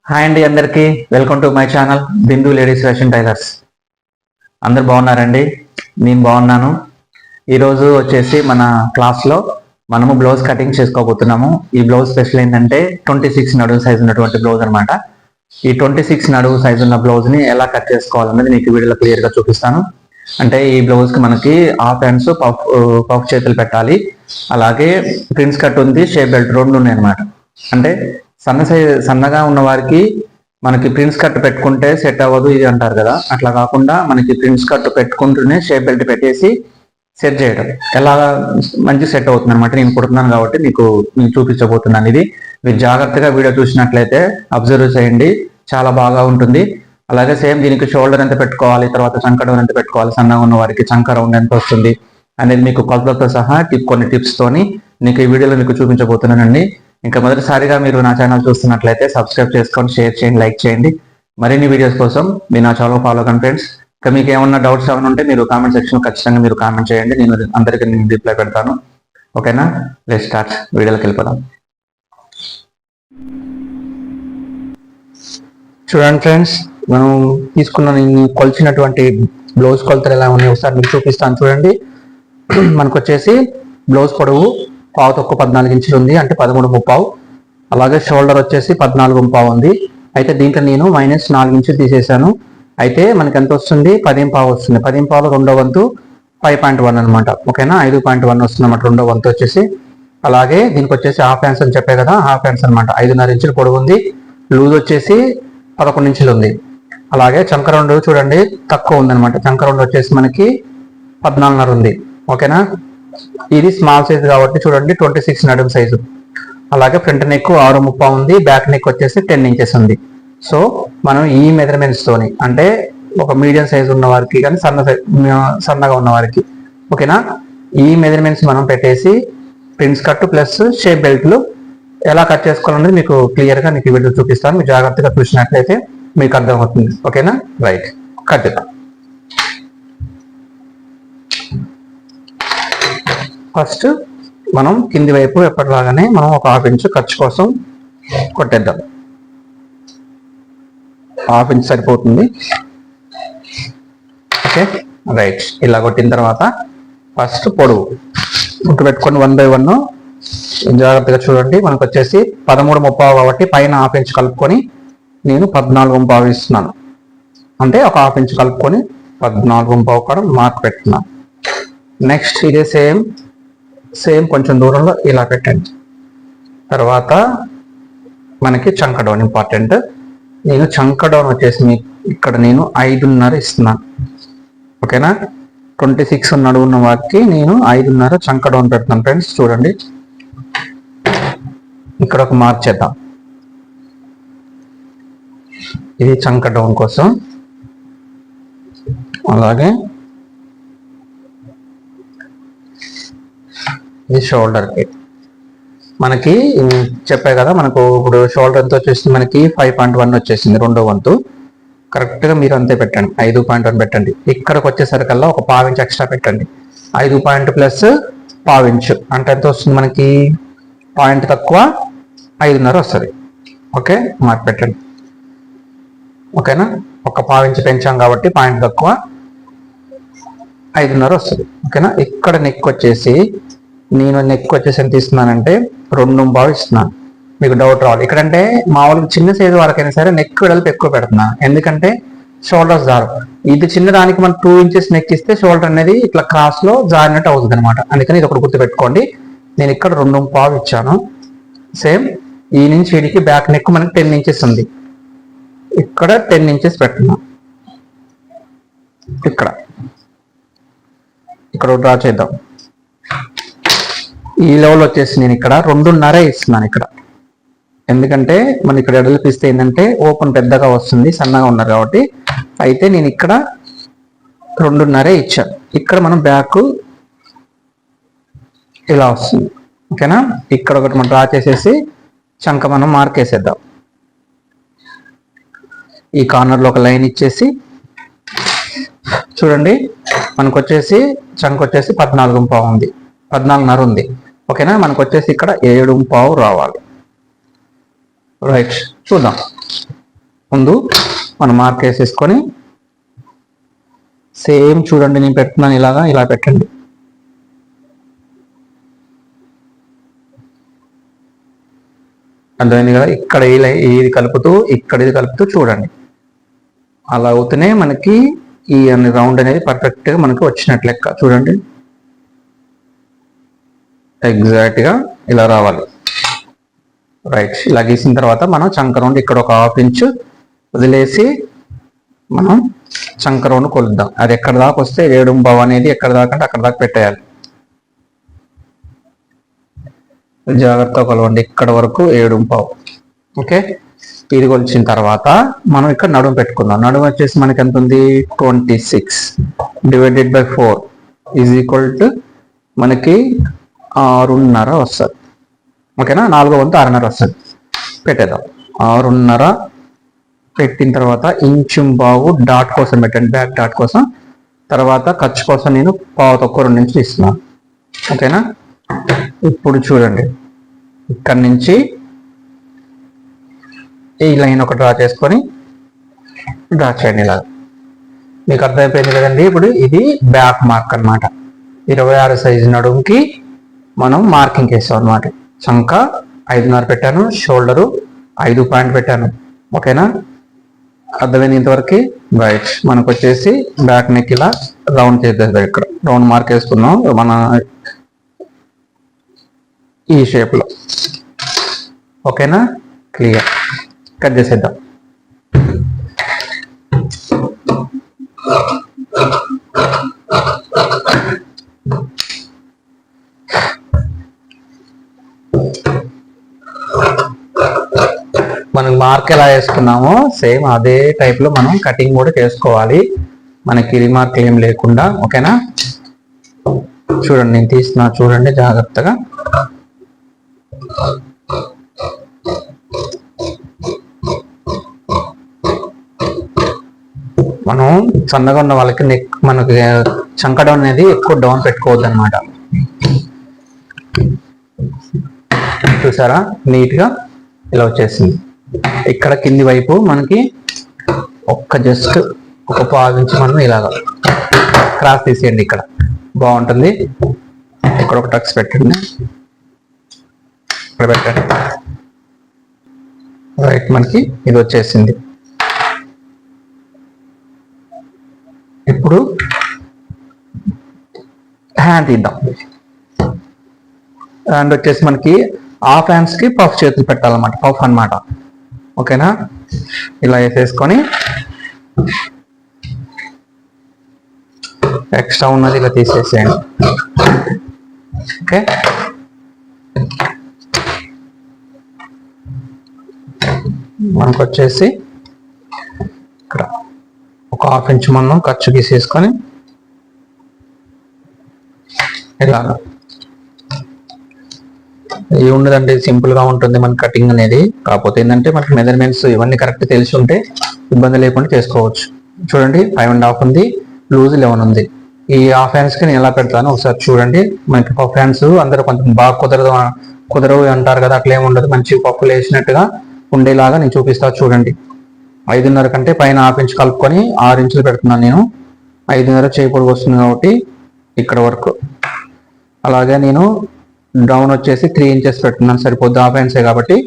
Hi అండి, అందరికీ welcome to my channel Bindu ladies fashion tailors. అందరు బాగున్నారండి? నేను బాగున్నాను. ఈరోజు వచ్చేసి మన క్లాస్లో మనము బ్లౌజ్ కటింగ్ చేసుకోబోతున్నాము. ఈ బ్లౌజ్ స్పెషల్ ఏంటంటే 26 నడుము సైజు ఉన్నటువంటి బ్లౌజ్ అనమాట. ఈ 26 నడుము సైజు ఉన్న బ్లౌజ్ని ఎలా కట్ చేసుకోవాలన్నది మీకు వీడియోలో క్లియర్గా చూపిస్తాను. అంటే ఈ బ్లౌజ్కి మనకి హాఫ్ హ్యాండ్స్ పఫ్ చేతులు పెట్టాలి, అలాగే ప్రిన్స్ కట్ ఉంది, షేప్ బెల్ట్ రెండు ఉన్నాయి అనమాట. అంటే సన్నగా ఉన్న వారికి మనకి ప్రిన్స్ కట్ పెట్టుకుంటే సెట్ అవ్వదు ఇది అంటారు కదా, అట్లా కాకుండా మనకి ప్రిన్స్ కట్ పెట్టుకుంటూనే షేప్ బెల్ట్ పెట్టేసి సెట్ చేయడం ఎలా మంచి సెట్ అవుతుంది అనమాట. నేను కుడుతున్నాను కాబట్టి నేను చూపించబోతున్నాను. ఇది మీరు జాగ్రత్తగా వీడియో చూసినట్లయితే అబ్జర్వ్ చేయండి, చాలా బాగా ఉంటుంది. అలాగే సేమ్ దీనికి షోల్డర్ ఎంత పెట్టుకోవాలి, తర్వాత చంక డౌన్ ఎంత పెట్టుకోవాలి, సన్నగా ఉన్న వారికి చంక రౌండ్ ఎంత వస్తుంది అనేది మీకు కొలతలతో సహా కొన్ని టిప్స్తోని మీకు ఈ వీడియోలో మీకు చూపించబోతున్నానండి. ఇంకా మొదటిసారిగా మీరు నా ఛానల్ చూస్తున్నట్లయితే సబ్స్క్రైబ్ చేసుకొని షేర్ చేయండి, లైక్ చేయండి. మరిన్ని వీడియోస్ కోసం మీరు నా ఛానల్ ఫాలో కండి ఫ్రెండ్స్. ఇంకా మీకు ఏమన్నా డౌట్స్ ఏమైనా ఉంటే మీరు కామెంట్ సెక్షన్ ఖచ్చితంగా మీరు కామెంట్ చేయండి, నేను రిప్లై పెడతాను. ఓకేనా? లెట్స్ స్టార్ట్, వీడియోలోకి వెళ్ళిపోదాం. చూడండి ఫ్రెండ్స్, మనం కొలిచినటువంటి బ్లౌజ్ కొలతలు ఎలా ఉన్నాయి ఒకసారి మీకు చూపిస్తాను. చూడండి, మనకు వచ్చేసి బ్లౌజ్ పొడవు పావు తక్కువ 14 ఇంచులు ఉంది, అంటే 13.5. అలాగే షోల్డర్ వచ్చేసి 14.5 ఉంది. అయితే దీంట్లో నేను -4 ఇంచులు తీసేసాను. అయితే మనకి ఎంత వస్తుంది? 10.5 వస్తుంది. 10.5లో రెండో వంతు 5.1 అనమాట. ఓకేనా? 5.1 వస్తుంది అనమాట రెండో వంతు వచ్చేసి. అలాగే దీనికి వచ్చేసి హాఫ్ హ్యాండ్స్ అని చెప్పే కదా, హాఫ్ హ్యాండ్స్ అనమాట. 5.5 ఇంచులు పొడవు ఉంది. లూజ్ వచ్చేసి 11 ఇంచులు ఉంది. అలాగే చంక రౌండ్ చూడండి తక్కువ ఉంది అనమాట. చంక రౌండ్ వచ్చేసి మనకి 14.5 ఉంది. ఓకేనా? ఇది స్మాల్ సైజ్ కాబట్టి చూడండి 26 నడుము సైజు. అలాగే ఫ్రంట్ నెక్ 6.30 ఉంది, బ్యాక్ నెక్ వచ్చేసి 10 ఇంచెస్ ఉంది. సో మనం ఈ మెజర్మెంట్స్ తోని, అంటే ఒక మీడియం సైజ్ ఉన్న వారికి కానీ సన్నగా ఉన్న వారికి, ఓకేనా, ఈ మెజర్మెంట్స్ మనం పెట్టేసి ప్రిన్స్ కట్ ప్లస్ షేప్ బెల్ట్లు ఎలా కట్ చేసుకోవాలనేది మీకు క్లియర్గా మీకు వీడియో చూపిస్తాను. మీరు జాగ్రత్తగా చూసినట్లయితే మీకు అర్థమవుతుంది. ఓకేనా? రైట్, కట్ చేద్దాం. ఫస్ట్ మనం కింది వైపు ఎప్పటిలాగానే మనం ఒక 1/2 ఇంచు ఖర్చు కోసం కొట్టేద్దాం. 1/2 ఇంచు సరిపోతుంది. Okay, right. ఇలా కొట్టిన తర్వాత ఫస్ట్ పొడవు ముట్టు పెట్టుకొని 1 by 1 జాగ్రత్తగా చూడండి. మనకు వచ్చేసి 13.5 కాబట్టి పైన 1/2 ఇంచు కలుపుకొని నేను 14.5 ఇస్తున్నాను. అంటే ఒక 1/2 ఇంచు కలుపుకొని 14.5 కూడా మార్క్ పెట్టుకున్నాను. నెక్స్ట్ ఇదే సేమ్ కొంచెం దూరంలో ఇలా పెట్టండి. తర్వాత మనకి చంక డౌన్ ఇంపార్టెంట్. నేను చంక డౌన్ వచ్చేసి ఇక్కడ నేను 5.5 ఇస్తున్నాను. ఓకేనా? 26 నడుము ఉన్న వారికి నేను 5.5 చంక డౌన్ పెడతాను ఫ్రెండ్స్. చూడండి, ఇక్కడ ఒక మార్క్ చేద్దాం. ఇది చంక డౌన్ కోసం. అలాగే ఇది షోల్డర్కి మనకి చెప్పే కదా, మనకు ఇప్పుడు షోల్డర్ ఎంత వచ్చేసింది? మనకి 5.1 వచ్చేసింది రెండో వంతు. కరెక్ట్గా మీరు అంతే పెట్టండి, 5.1 పెట్టండి. ఇక్కడికి వచ్చేసరికల్లా ఒక 1/2 ఇంచు ఎక్స్ట్రా పెట్టండి. 5 పాయింట్ ప్లస్ 1/2 ఇంచు అంటే ఎంత వస్తుంది? మనకి పాయింట్ తక్కువ 5.5 వస్తుంది. ఓకే, మార్క్ పెట్టండి. ఓకేనా? ఒక 1/2 ఇంచు పెంచాం కాబట్టి పాయింట్ తక్కువ 5.5 వస్తుంది. ఓకేనా? ఇక్కడ నెక్ వచ్చేసి నేను ఎంత ఇస్తున్నానంటే 2.5 ఇస్తున్నాను. మీకు డౌట్ రావాలి. ఇక్కడంటే మామూలుగా చిన్న సైజు వరకైనా సరే నెక్ వెడల్పు ఎక్కువ పెడుతున్నాను, ఎందుకంటే షోల్డర్స్ జారు. ఇది చిన్నదానికి మనం 2 ఇంచెస్ నెక్ ఇస్తే షోల్డర్ అనేది ఇట్లా క్రాస్ లో జారినట్టు అవుతుంది అనమాట. అందుకని ఇది ఒకటి గుర్తుపెట్టుకోండి. నేను ఇక్కడ 2.5 ఇచ్చాను. సేమ్ ఈ నుంచి వీడికి బ్యాక్ నెక్ మనకి 10 ఇంచెస్ ఉంది. ఇక్కడ 10 ఇంచెస్ పెడుతున్నాం. ఇక్కడ డ్రా చేద్దాం. ఈ లెవెల్ వచ్చేసి నేను ఇక్కడ 2.5 ఇస్తున్నాను ఇక్కడ, ఎందుకంటే మనం ఇక్కడ ఎడలిపిస్తే ఏంటంటే ఓపెన్ పెద్దగా వస్తుంది, సన్నగా ఉన్నారు కాబట్టి. అయితే నేను ఇక్కడ 2.5 ఇచ్చాను. ఇక్కడ మనం బ్యాక్ ఇలా వస్తుంది. ఓకేనా? ఇక్కడ ఒకటి మనం డ్రా చేసేసి చంక మనం మార్క్ వేసేద్దాం. ఈ కార్నర్లో ఒక లైన్ ఇచ్చేసి చూడండి, మనకు వచ్చేసి చంక వచ్చేసి 14.5 ఉంది, 14.5 ఉంది. ఓకేనా? మనకు వచ్చేసి ఇక్కడ 7.5 రావాలి. రైట్, చూద్దాం. ముందు మనం మార్క్ వేసేసుకొని సేమ్ చూడండి, నేను పెడుతున్నాను ఇలాగా, ఇలా పెట్టండి. అర్థమైంది కదా? ఇక్కడ ఇది కలుపుతూ ఇక్కడ ఇది కలుపుతూ చూడండి. అలా అవుతూనే మనకి ఈ రౌండ్ అనేది పర్ఫెక్ట్ గా మనకి వచ్చినట్లు లెక్క. చూడండి, ఎగ్జాక్ట్ గా ఇలా రావాలి. రైట్, ఇలా గీసిన తర్వాత మనం చంక రౌండ్ ఇక్కడ ఒక 1/2 ఇంచ్ వదిలేసి మనం చంక రౌండ్ కొలుద్దాం. అది ఎక్కడ దాకా వస్తే 7.5 అనేది ఎక్కడ దాకా అంటే అక్కడ దాకా పెట్టేయాలి. జాగ్రత్తగా కొలవండి, ఇక్కడ వరకు 7.5. ఓకే, ఇది కొలిచిన తర్వాత మనం ఇక్కడ నడుము పెట్టుకుందాం. నడుము వచ్చేసి మనకి ఎంత ఉంది? 26 divided by 4 is equal to మనకి 6.5 వస్తుంది. ఓకేనా, 4 వంతు 6.5 వస్తుంది. పెట్టేద్దాం. 6.5 పెట్టిన తర్వాత ఇంచు బావు డాట్ కోసం పెట్టండి, బ్యాక్ డాట్ కోసం. తర్వాత ఖర్చు కోసం నేను 1/4 ఇంచులు ఇస్తున్నాను. ఓకేనా, ఇప్పుడు చూడండి, ఇక్కడ నుంచి ఈ లైన్ ఒక డ్రా చేసుకొని డ్రా చేయండి ఇలా. మీకు అర్థమైపోయింది కదండి. ఇప్పుడు ఇది బ్యాక్ మార్క్ అనమాట. 26 సైజు నడుముకి మనం మార్కింగ్ వేసాం అనమాట. చంక 5.5 పెట్టాను, షోల్డరు 5 పాయింట్ పెట్టాను. ఓకేనా, అర్థమైంది ఇంతవరకు? రైట్, మనకు వచ్చేసి బ్యాక్ నెక్ ఇలా రౌండ్ చేద్దాం. ఇక్కడ రౌండ్ మార్క్ వేసుకున్నాం మన ఈ షేప్ లో. ఓకేనా, క్లియర్. కట్ చేసేద్దాం. మనం మార్క్ ఎలా వేసుకున్నామో సేమ్ అదే టైప్ లో మనం కటింగ్ కూడా చేసుకోవాలి, మనకి రిమార్క్లు ఏం లేకుండా. ఓకేనా, చూడండి, నేను తీస్తున్నా, చూడండి జాగ్రత్తగా. మనం సన్నగా ఉన్న వాళ్ళకి నెక్ మనకి చంక డౌన్ అనేది ఎక్కువ డౌన్ పెట్టుకోవద్దు అనమాట. చూసారా, నీట్ గా ఇలా వచ్చేసింది. ఇక్కడ కింది వైపు మనకి జస్ట్ ఒక 1/4 ఇంచ్ మనం ఇలాగ క్రాస్ తీసేయండి, ఇక్కడ బాగుంటుంది. ఇక్కడ ఒక టక్స్ పెట్టండి, ఇక్కడ పెట్టండి. రైట్, మనకి ఇది వచ్చేసింది. ఇప్పుడు హ్యాండ్ తీద్దాం. హ్యాండ్ వచ్చేసి మనకి హాఫ్ హ్యాండ్స్ కి పఫ్ చేతులు పెట్టాలన్నమాట, పఫ్ అన్నమాట. ఓకేనా, ఇలా వేసేసుకొని ఎక్స్ట్రా ఉన్నది ఇలా తీసేసేయండి. ఓకే, మనకు వచ్చేసి ఇక్కడ ఒక 1/2 ఇంచ్ మనం ఖర్చు గీసేసుకొని ఇలాగా. ఇది ఉండదండి, సింపుల్ గా ఉంటుంది మన కటింగ్ అనేది. కాకపోతే ఏంటంటే మనకి మెజర్మెంట్స్ ఇవన్నీ కరెక్ట్ తెలిసి ఉంటే ఇబ్బంది లేకుండా చేసుకోవచ్చు. చూడండి, 5.5 ఉంది, లూజ్ 11 ఉంది. ఈ హాఫ్ హ్యాండ్స్ కి నేను ఎలా పెడతాను ఒకసారి చూడండి. మనకి పఫ్ హ్యాండ్స్ అందరూ కొంచెం బాగా కుదరవు అంటారు కదా, అట్లా ఏమి ఉండదు. మంచి పప్పులు వేసినట్టుగా ఉండేలాగా నేను చూపిస్తా. చూడండి, 5.5 కంటే పైన 1/2 ఇంచ్ కలుపుకొని 6 ఇంచులు పెడుతున్నాను నేను. 5.5 చేయి పొడుగు వస్తుంది కాబట్టి ఇక్కడ వరకు. అలాగే నేను డౌన్ వచ్చేసి 3 ఇంచెస్ పెడుతున్నాను, సరిపోద్ది, హాఫ్ హ్యాండ్సే కాబట్టి.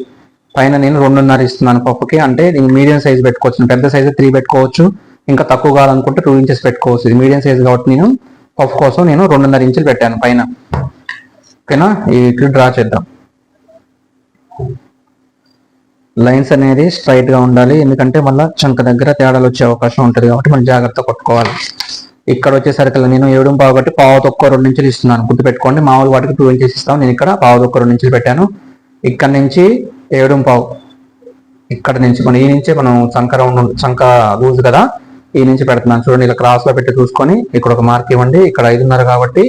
పైన నేను 2.5 ఇస్తున్నాను పప్పుకి. అంటే నేను మీడియం సైజ్ పెట్టుకోవచ్చు, పెద్ద సైజు 3 పెట్టుకోవచ్చు, ఇంకా తక్కువ కావాలనుకుంటే 2 ఇంచెస్ పెట్టుకోవచ్చు. ఇది మీడియం సైజ్ కాబట్టి నేను పఫ్ కోసం నేను 2.5 ఇంచులు పెట్టాను పైన. ఓకేనా, ఇట్లా డ్రా చేద్దాం. లైన్స్ అనేది స్ట్రైట్ గా ఉండాలి, ఎందుకంటే మళ్ళీ చంక దగ్గర తేడాలు వచ్చే అవకాశం ఉంటుంది కాబట్టి మనం జాగ్రత్త కొట్టుకోవాలి. ఇక్కడ వచ్చేసరికి నేను 7.5 కాబట్టి 1/4 2 ఇంచులు ఇస్తున్నాను, గుర్తుపెట్టుకోండి. మామూలు వాటికి 2 ఇంచెస్ ఇస్తాను, నేను ఇక్కడ 1/4 2 ఇంచులు పెట్టాను. ఇక్కడ నుంచి 7.5, ఇక్కడ నుంచి మనం ఈ నుంచే మనం చంక లూజ్ కదా, ఈ నుంచి పెడుతున్నాను. చూడండి, ఇలా క్రాస్ లో పెట్టి చూసుకొని ఇక్కడ ఒక మార్క్ ఇవ్వండి. ఇక్కడ 5.5 కాబట్టి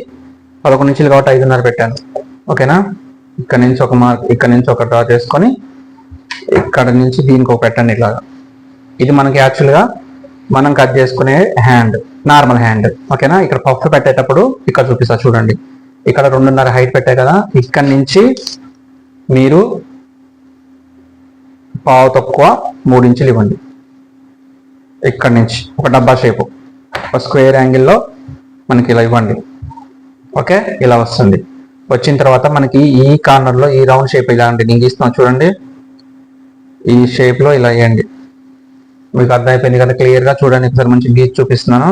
11 ఇంచులు కాబట్టి 5.5 పెట్టాను. ఓకేనా, ఇక్కడ నుంచి ఒక మార్క్, ఇక్కడ నుంచి ఒక డ్రా చేసుకొని ఇక్కడ నుంచి దీనికి ఒక పెట్టండి ఇలాగా. ఇది మనకి యాక్చువల్గా మనం కట్ చేసుకునే హ్యాండ్, నార్మల్ హ్యాండ్. ఓకేనా, ఇక్కడ పఫ్ పెట్టేటప్పుడు ఇక్కడ చూపిస్తా చూడండి. ఇక్కడ 2.5 హైట్ పెట్టాయి కదా, ఇక్కడ నుంచి మీరు 1/4 3 ఇంచులు ఇవ్వండి. ఇక్కడ నుంచి ఒక డబ్బా షేపు, ఒక స్క్వేర్ యాంగిల్లో మనకి ఇలా ఇవ్వండి. ఓకే, ఇలా వస్తుంది. వచ్చిన తర్వాత మనకి ఈ కార్నర్లో ఈ రౌండ్ షేప్ ఇలా అండి, నేను గీస్తున్నాను చూడండి. ఈ షేప్లో ఇలా వేయండి. మీకు అర్థమైపోయింది కదా, క్లియర్గా చూడండి. ఒకసారి మంచి గీసి చూపిస్తున్నాను.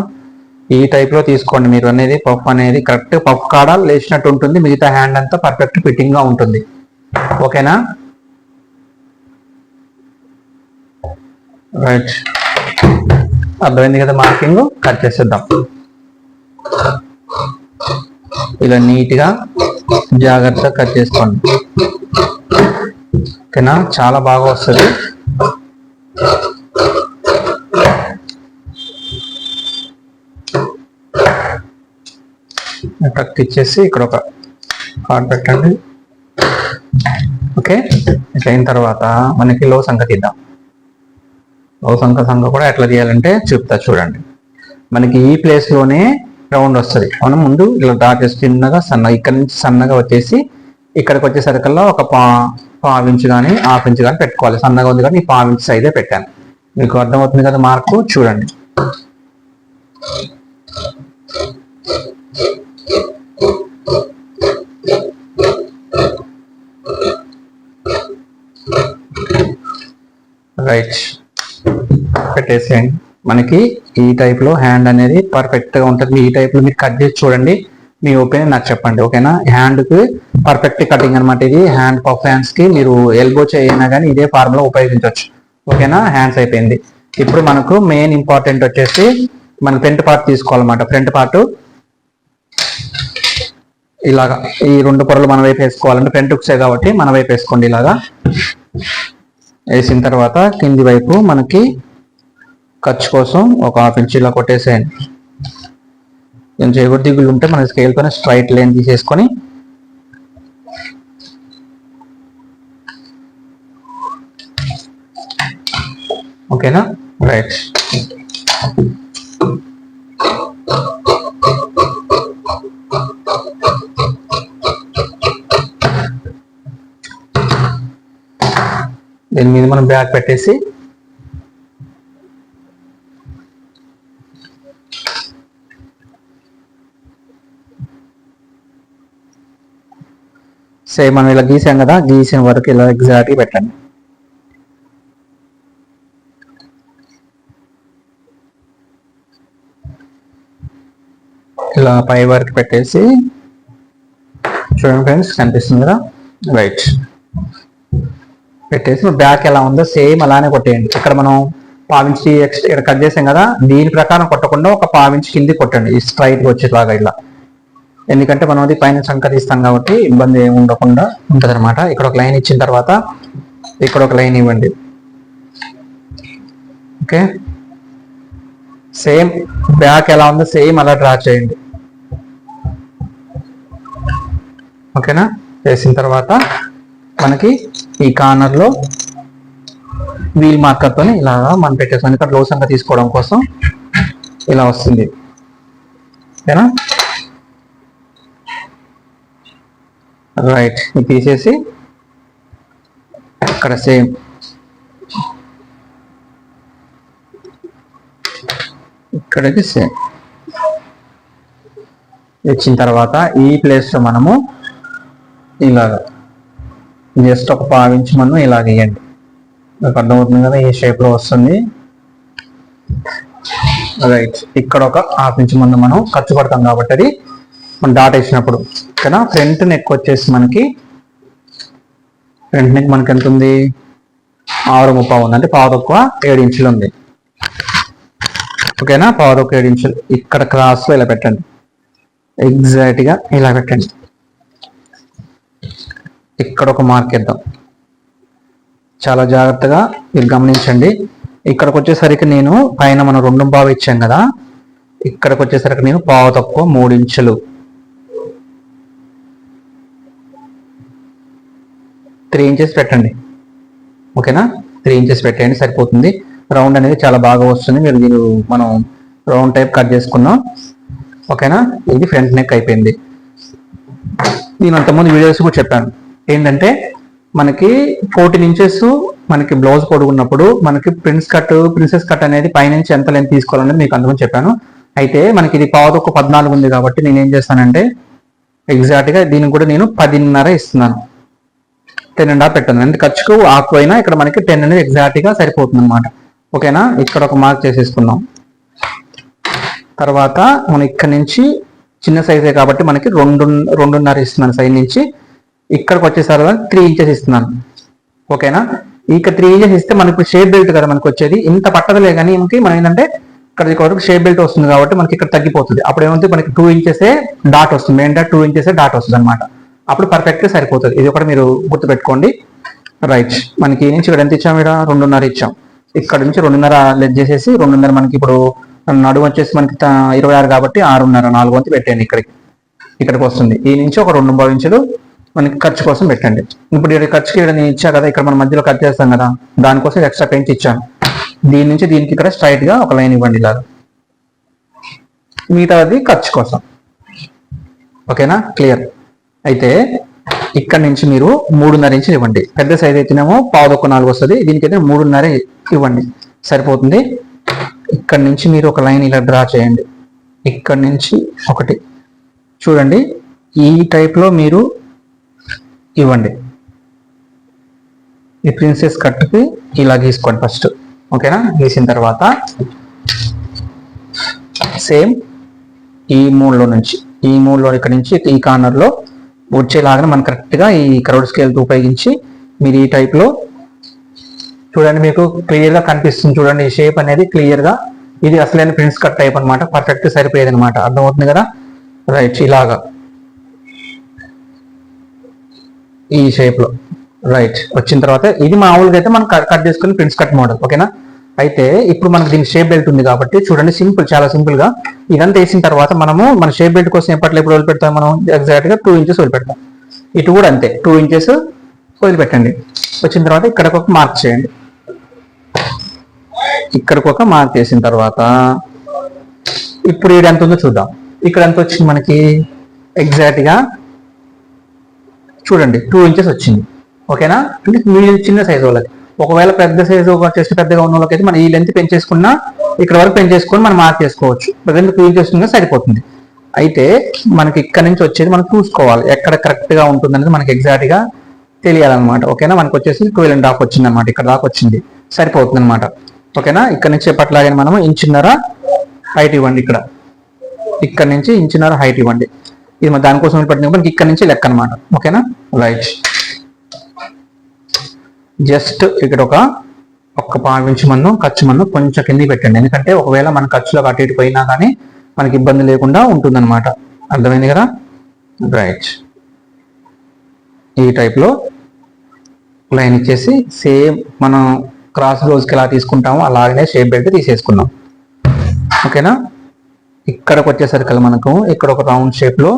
ఈ టైప్లో తీసుకోండి మీరు అనేది. పఫ్ అనేది కరెక్ట్ పఫ్ కాడ లేచినట్టు ఉంటుంది, మిగతా హ్యాండ్ అంతా పర్ఫెక్ట్ ఫిట్టింగ్గా ఉంటుంది. ఓకేనా, రైట్. అర్థమైంది కదా, మార్కింగ్ కట్ చేసేద్దాం. ఇలా నీట్గా జాగ్రత్తగా కట్ చేసుకోండి. ఓకేనా, చాలా బాగా వస్తుంది. టక్ ఇచ్చేసి ఇక్కడ ఒక కార్డ్ పెట్టండి. ఓకే, ఇట్లా అయిన తర్వాత మనకి లో సంఖ తీద్దాం. లో సంఖ కూడా ఎట్లా తీయాలంటే చెప్తా చూడండి. మనకి ఈ ప్లేస్లోనే రౌండ్ వస్తుంది. మనం ముందు ఇలా డాట్ వేసి చిన్నగా సన్నగా ఇక్కడ నుంచి సన్నగా వచ్చేసి ఇక్కడికి వచ్చేసరికల్లా ఒక పావించు కానీ హాఫ్ ఇంచు కానీ పెట్టుకోవాలి. సన్నగా ఉంది కానీ ఈ పావించు సైజే పెట్టాను. మీకు అర్థమవుతుంది కదా మార్కు, చూడండి. రైట్, పెట్టేసేయండి. మనకి ఈ టైప్ లో హ్యాండ్ అనేది పర్ఫెక్ట్ గా ఉంటుంది. ఈ టైప్ లో మీరు కట్ చేసి చూడండి, మీ ఒపీనియన్ నాకు చెప్పండి. ఓకేనా, హ్యాండ్ కి పర్ఫెక్ట్ కటింగ్ అనమాట ఇది. హ్యాండ్ పఫ్ హ్యాండ్స్ కి మీరు ఎల్బో చేయనా కానీ ఇదే ఫార్ములా ఉపయోగించవచ్చు. ఓకేనా, హ్యాండ్స్ అయిపోయింది. ఇప్పుడు మనకు మెయిన్ ఇంపార్టెంట్ వచ్చేసి మన ఫ్రంట్ పార్ట్ తీసుకోవాలన్నమాట. ఫ్రంట్ పార్ట్ ఇలాగా ఈ రెండు పొరలు మన వైపు వేసుకోవాలంటే ఫ్రంట్ హుక్సే కాబట్టి మన వైపు వేసుకోండి. ఇలాగా వేసిన తర్వాత కింది వైపు మనకి ఖర్చు కోసం ఒక హాఫ్ ఇంచ్ ఇలా కొట్టేసేయండి. కొంచెం ఎగురు దిగులు ఉంటే మన స్కేల్తోనే స్ట్రైట్ లైన్ తీసేసుకొని ఓకేనా, రైట్. దీని మీద మనం బ్యాక్ పెట్టేసి సేమ్ మనం ఇలా గీసాం కదా, గీసిన వరకు ఇలా ఎగ్జాక్ట్గా పెట్టండి. ఇలా పై వరకు పెట్టేసి చూడండి ఫ్రెండ్స్, కనిపిస్తుంది కదా, రైట్. పెట్టేసి బ్యాక్ ఎలా ఉందో సేమ్ అలానే కొట్టేయండి. ఇక్కడ మనం పావించి ఇక్కడ కట్ చేసాం కదా, దీని ప్రకారం కొట్టకుండా ఒక పావించి కింది కొట్టండి, ఈ స్ట్రైట్గా వచ్చేలాగా ఇలా. ఎందుకంటే మనం అది పైన సంక తీస్తాం కాబట్టి ఇబ్బంది ఏమి ఉండకుండా ఉంటుంది అనమాట. ఇక్కడ ఒక లైన్ ఇచ్చిన తర్వాత ఇక్కడ ఒక లైన్ ఇవ్వండి. ఓకే, సేమ్ బ్యాక్ ఎలా ఉందో సేమ్ అలా డ్రా చేయండి. ఓకేనా, చేసిన తర్వాత మనకి ఈ కార్నర్లో వీల్ మార్కర్తో ఇలాగా మనం పెట్టేస్తాం. ఇక్కడ లో సంక తీసుకోవడం కోసం ఇలా వస్తుంది. ఓకేనా, రైట్. ఇది తీసేసి ఇక్కడ సేమ్ ఇక్కడికి సేమ్ ఇచ్చిన తర్వాత ఈ ప్లేస్లో మనము ఇలాగ జస్ట్ ఒక పావించి మనం ఇలాగ వేయండి. మీకు అర్థమవుతుంది కదా, ఈ షేప్లో వస్తుంది. రైట్, ఇక్కడ ఒక హాఫ్ ఇంచ్ ముందు మనం ఖర్చు పడతాం కాబట్టి అది మనం డాట్ వేసినప్పుడు. ఓకేనా, ఫ్రంట్ నెక్ వచ్చేసి మనకి ఫ్రంట్ నెక్ మనకి ఎంత ఉంది, 6.35 ఉంది. అంటే పావు తక్కువ 7 ఇంచులు ఉంది. ఓకేనా, పావు తక్కువ 7 ఇంచులు. ఇక్కడ క్రాస్లో ఇలా పెట్టండి, ఎగ్జాక్ట్గా ఇలా పెట్టండి. ఇక్కడ ఒక మార్క్ ఇద్దాం. చాలా జాగ్రత్తగా మీరు గమనించండి. ఇక్కడికి వచ్చేసరికి నేను పైన మనం 2.5 ఇచ్చాం కదా, ఇక్కడికి వచ్చేసరికి నేను పావు తక్కువ 3 ఇంచులు 3 ఇంచెస్ పెట్టండి. ఓకేనా, 3 ఇంచెస్ పెట్టండి సరిపోతుంది. రౌండ్ అనేది చాలా బాగా వస్తుంది. మీరు మనం రౌండ్ టైప్ కట్ చేసుకున్నాం. ఓకేనా, ఇది ఫ్రంట్ నెక్ అయిపోయింది. నేను అంతకుముందు వీడియోస్ కూడా చెప్పాను ఏంటంటే మనకి 14 ఇంచెస్ మనకి బ్లౌజ్ పొడుగున్నప్పుడు మనకి ప్రిన్సెస్ కట్ అనేది పైనుంచి ఎంత లెంత్ తీసుకోవాలని మీకు అందుకని చెప్పాను. అయితే మనకి ఇది 14 ఉంది కాబట్టి నేను ఏం చేస్తానంటే ఎగ్జాక్ట్ గా దీనికి కూడా నేను 10.5 ఇస్తున్నాను. 10.5 పెట్టాను. అంటే ఖర్చుకు ఆకుపోయినా ఇక్కడ మనకి 10 అనేది ఎగ్జాక్ట్ గా సరిపోతుంది అనమాట. ఓకేనా, ఇక్కడ ఒక మార్క్ చేసేసుకుందాం. తర్వాత మనం ఇక్కడ నుంచి చిన్న సైజే కాబట్టి మనకి 2.5 ఇస్తున్నాను సైజ్ నుంచి. ఇక్కడికి వచ్చేసరికి 3 ఇంచెస్ ఇస్తున్నాను. ఓకేనా, ఇక 3 ఇంచెస్ ఇస్తే మనకి షేప్ బెల్ట్ కదా మనకి వచ్చేది. ఇంత పట్టదులే కానీ మనం ఏంటంటే ఇక్కడ వరకు షేప్ బెల్ట్ వస్తుంది కాబట్టి మనకి ఇక్కడ తగ్గిపోతుంది. అప్పుడు ఏమవుతుంది, మనకి 2 ఇంచెసే డాట్ వస్తుంది. ఏంటంటే 2 ఇంచెసే డాట్ వస్తుంది అనమాట. అప్పుడు పర్ఫెక్ట్ గా సరిపోతుంది. ఇది ఒకటి మీరు గుర్తుపెట్టుకోండి. రైట్, మనకి నుంచి ఇక్కడ ఎంత ఇచ్చాం, ఇక్కడ 2.5 ఇచ్చాం. ఇక్కడ నుంచి 2.5 లెస్ చేసేసి 2.5 మనకి ఇప్పుడు నడుము వచ్చేసి మనకి 26 కాబట్టి 6.5 4 వంతు పెట్టండి. ఇక్కడికి వస్తుంది. ఈ నుంచి ఒక 2.5 ఇంచులు మనకి ఖర్చు కోసం పెట్టండి. ఇప్పుడు ఇక్కడ ఖర్చుకి ఇక్కడ నేను ఇచ్చా కదా, ఇక్కడ మన మధ్యలో కట్ చేస్తాం కదా, దానికోసం ఎక్స్ట్రా పెంచి ఇచ్చాను. దీని నుంచి దీనికి ఇక్కడ స్ట్రైట్ గా ఒక లైన్ ఇవ్వండి ఇలాగా. మిగతాది ఖర్చు కోసం. ఓకేనా, క్లియర్. అయితే ఇక్కడ నుంచి మీరు 3.5 ఇంచులు ఇవ్వండి. పెద్ద సైజ్ అయితేనేమో 14.4 వస్తుంది. దీనికైతే 3.5 ఇవ్వండి, సరిపోతుంది. ఇక్కడ నుంచి మీరు ఒక లైన్ ఇలా డ్రా చేయండి. ఇక్కడ నుంచి ఒకటి చూడండి, ఈ టైప్ లో మీరు ఇవ్వండి. ఈ ప్రిన్సెస్ కట్కి ఇలా గీసుకోండి ఫస్ట్. ఓకేనా, గీసిన తర్వాత సేమ్ ఈ మూడులో నుంచి ఇక్కడ నుంచి ఈ కార్నర్ లో వచ్చేలాగా మనం కరెక్ట్ గా ఈ కర్వ్డ్ స్కేల్ ఉపయోగించి మీరు ఈ టైప్ లో చూడండి. మీకు క్లియర్ గా కనిపిస్తుంది చూడండి, ఈ షేప్ అనేది క్లియర్ గా. ఇది అసలైన ప్రిన్స్ కట్ టైప్ అనమాట. పర్ఫెక్ట్ సరిపోయేది అనమాట. అర్థమవుతుంది కదా. రైట్, ఇలాగా ఈ షేప్ లో రైట్ వచ్చిన తర్వాత ఇది మామూలుగా అయితే మనం కట్ చేసుకుని ప్రిన్స్ కట్ మోడల్. ఓకేనా, అయితే ఇప్పుడు మనకు దీనికి షేప్ బెల్ట్ ఉంది కాబట్టి చూడండి, సింపుల్, చాలా సింపుల్ గా ఇదంతా వేసిన తర్వాత మనము మన షేప్ బెల్ట్ కోసం ఎప్పట్లో ఎప్పుడు వదిలిపెడతాం మనం ఎగ్జాక్ట్ గా 2 ఇంచెస్ వదిలిపెడతాం. ఇటు కూడా అంతే 2 ఇంచెస్ వదిలిపెట్టండి. వచ్చిన తర్వాత ఇక్కడికి ఒక మార్క్ చేయండి. ఇక్కడికి ఒక మార్క్ చేసిన తర్వాత ఇప్పుడు ఇది ఎంత ఉందో చూద్దాం. ఇక్కడ ఎంత వచ్చింది మనకి ఎగ్జాక్ట్ గా చూడండి 2 ఇంచెస్ వచ్చింది. ఓకేనా, అంటే మీ చిన్న సైజు వాళ్ళకి. ఒకవేళ పెద్ద సైజు చెస్ట్ పెద్దగా ఉన్న వాళ్ళకైతే మనం ఈ లెంత్ పెంచేసుకున్నా ఇక్కడ వరకు పెంచేసుకొని మనం మార్క్ చేసుకోవచ్చు. ప్రజెంట్ 2 ఇంచెస్ సరిపోతుంది. అయితే మనకి ఇక్కడ నుంచి వచ్చేది మనం చూసుకోవాలి, ఎక్కడ కరెక్ట్ గా ఉంటుంది అనేది మనకి ఎగ్జాక్ట్ గా తెలియాలన్నమాట. ఓకేనా, మనకు వచ్చేసి 12.5 వచ్చింది అనమాట. ఇక్కడ దాకా వచ్చింది, సరిపోతుంది అనమాట. ఓకేనా, ఇక్కడ నుంచి ఎప్పట్లాగే మనం 1.5 ఇంచ్ హైట్ ఇవ్వండి. ఇక్కడ నుంచి 1.5 ఇంచ్ హైట్ ఇవ్వండి. ఇది మన దానికోసం మనకి ఇక్కడ నుంచి లెక్క అనమాట. ఓకేనా, రైట్. జస్ట్ ఇక్కడ ఒక 1.5 ఇంచ్ మందం ఖర్చు మందం కొంచెం కిందికి పెట్టండి. ఎందుకంటే ఒకవేళ మన ఖర్చులో అటు ఇటు పోయినా కానీ మనకి ఇబ్బంది లేకుండా ఉంటుందన్నమాట. అర్థమైంది కదా. రైట్, ఈ టైప్లో లైన్ ఇచ్చేసి సేమ్ మనం క్రాస్ బ్లౌజ్కి ఎలా తీసుకుంటామో అలాగనే షేప్ బెల్ట్ తీసేసుకున్నాం. ఓకేనా, ఇక్కడికి వచ్చేసరికి మనకు ఇక్కడ ఒక రౌండ్ షేప్లో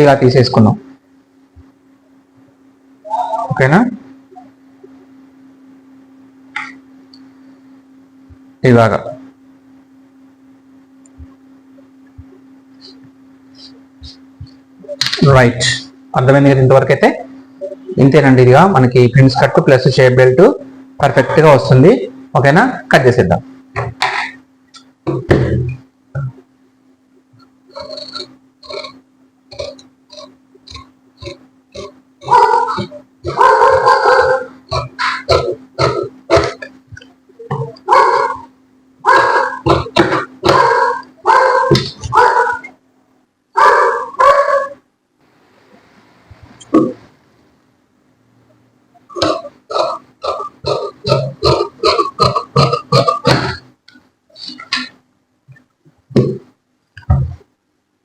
ఇలా తీసేసుకున్నాం. ఓకేనా, ఇలాగా రైట్. అర్థమైంది కదా. ఇంతవరకు అయితే ఇంతేనండి. ఇదిగా మనకి prince cut plus shape belt perfect గా వస్తుంది. ఓకేనా, కట్ చేసేద్దాం.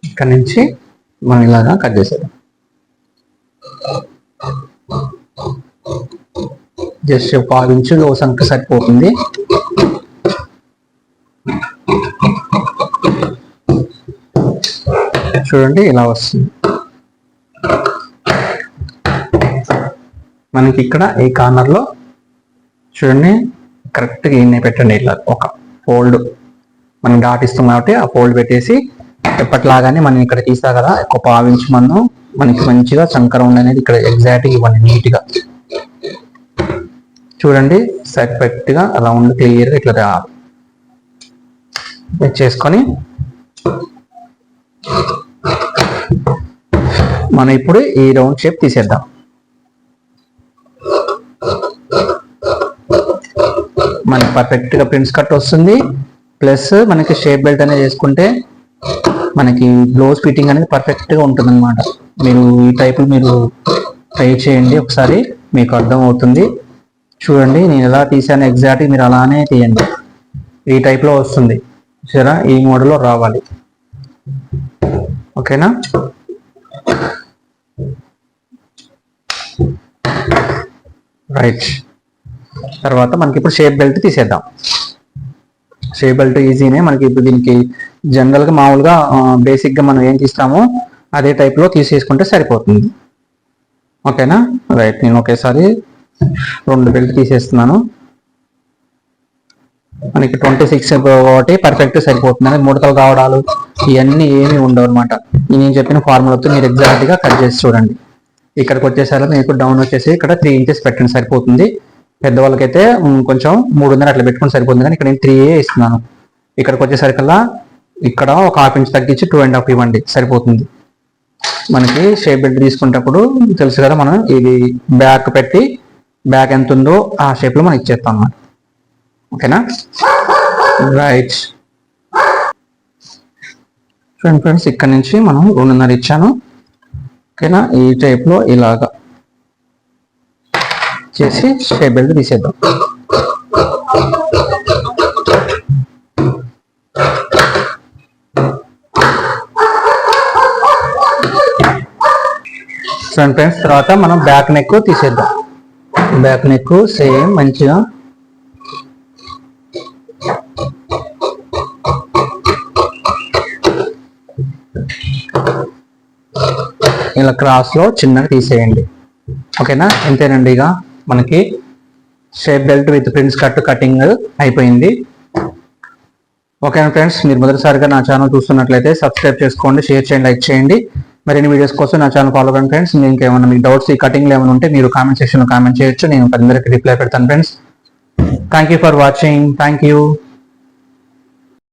ఇక్కడ నుంచి మనం ఇలాగా కట్ చేసేద్దాం. జస్ట్ 1.5 ఇంచ్ సంఖ్య సరిపోతుంది. చూడండి ఇలా వస్తుంది మనకి. ఇక్కడ ఈ కార్నర్ లో చూడండి కరెక్ట్గా ఈయన పెట్టండి. ఇట్లా ఒక ఫోల్డ్ మనం డాట్ ఇస్తాం కాబట్టి ఆ ఫోల్డ్ పెట్టేసి ఎప్పట్లాగానే మనం ఇక్కడ తీసా కదా 1.5 ఇంచ్ మనం మనకి మంచిగా చంకర రౌండ్ అనేది ఇక్కడ ఎగ్జాక్ట్గా ఇవ్వండి నీట్గా. చూడండి పర్ఫెక్ట్గా రౌండ్ క్లియర్గా ఇట్లా రావాలి. చేసుకొని మనం ఇప్పుడు ఈ రౌండ్ షేప్ తీసేద్దాం. మనకి పర్ఫెక్ట్గా ప్రిన్స్ కట్ వస్తుంది. ప్లస్ మనకి షేప్ బెల్ట్ అనేది వేసుకుంటే మనకి బ్లౌజ్ ఫిట్టింగ్ అనేది పర్ఫెక్ట్గా ఉంటుంది అనమాట. మీరు ఈ టైపులు మీరు ట్రై చేయండి ఒకసారి, మీకు అర్థం అవుతుంది. చూడండి నేను ఎలా తీసాను ఎగ్జాక్ట్గా మీరు అలానే తీయండి. ఈ టైప్లో వస్తుంది సరే, ఈ మోడల్లో రావాలి. ఓకేనా? రైట్. తర్వాత మనకి ఇప్పుడు షేప్ బెల్ట్ తీసేద్దాం. షేప్ బెల్ట్ ఈజీనే మనకి. ఇప్పుడు దీనికి జనరల్గా మామూలుగా బేసిక్గా మనం ఏం తీస్తామో అదే టైప్లో తీసేసుకుంటే సరిపోతుంది. ఓకేనా? రైట్. నేను ఒకేసారి 2 బెల్ట్ తీసేస్తున్నాను. మనకి 26 ఒకటి పర్ఫెక్ట్ సరిపోతుంది. ముడతలు కావడాలు ఇవన్నీ ఏమీ ఉండవు అనమాట. నేను చెప్పిన ఫార్ములాతో మీరు ఎగ్జాక్ట్గా కట్ చేసి చూడండి. ఇక్కడికి వచ్చేసరికి మీకు డౌన్ వచ్చేసి ఇక్కడ 3 ఇంచెస్ పెట్టండి సరిపోతుంది. పెద్దవాళ్ళకైతే కొంచెం 3.5 అట్లా పెట్టుకుని సరిపోతుంది, కానీ ఇక్కడ నేను 3 ఇస్తున్నాను. ఇక్కడికి వచ్చేసరికల్లా ఇక్కడ ఒక 1/2 ఇంచ్ తగ్గించి 2.5 ఇవ్వండి సరిపోతుంది. మనకి షేప్ బెల్ట్ తీసుకునేటప్పుడు తెలుసు కదా, మనం ఇది బ్యాక్ పెట్టి బ్యాక్ ఎంత ఉందో ఆ షేప్లో మనం ఇచ్చేస్తాం అన్నమాట. ఓకేనా? రైట్. చూడండి ఫ్రెండ్స్, ఇక్కడ నుంచి మనం 2.5 ఇచ్చాను. ఓకేనా? ఈ టైప్లో ఇలాగా చేసి షేప్ బెల్ట్ తీసేద్దాం. చూడండి ఫ్రెండ్స్, తర్వాత మనం బ్యాక్ నెక్ తీసేద్దాం. బ్యాక్ నెక్ సేమ్ మంచిగా ఇలా క్రాస్లో చిన్నగా తీసేయండి. ఓకేనా? ఎంతేనండి, ఇక మనకి shape belt with prince cut cutting అయిపోయింది. ఓకేనా ఫ్రెండ్స్, మీరు మొదటిసారిగా నా ఛానల్ చూస్తున్నట్లయితే సబ్స్క్రైబ్ చేసుకోండి, షేర్ చేయండి, లైక్ చేయండి. మరిన్ని వీడియోస్ కోసం నా ఛానల్ ఫాలో కండి ఫ్రెండ్స్. మీకు ఏమైనా మీకు డౌట్స్ ఈ కటింగ్లో ఏమైనా ఉంటే మీరు కామెంట్ సెక్షన్లో కామెంట్ చేయొచ్చు. నేను అందరికీ రిప్లై పెడతాను friends. Thank you for watching. Thank you.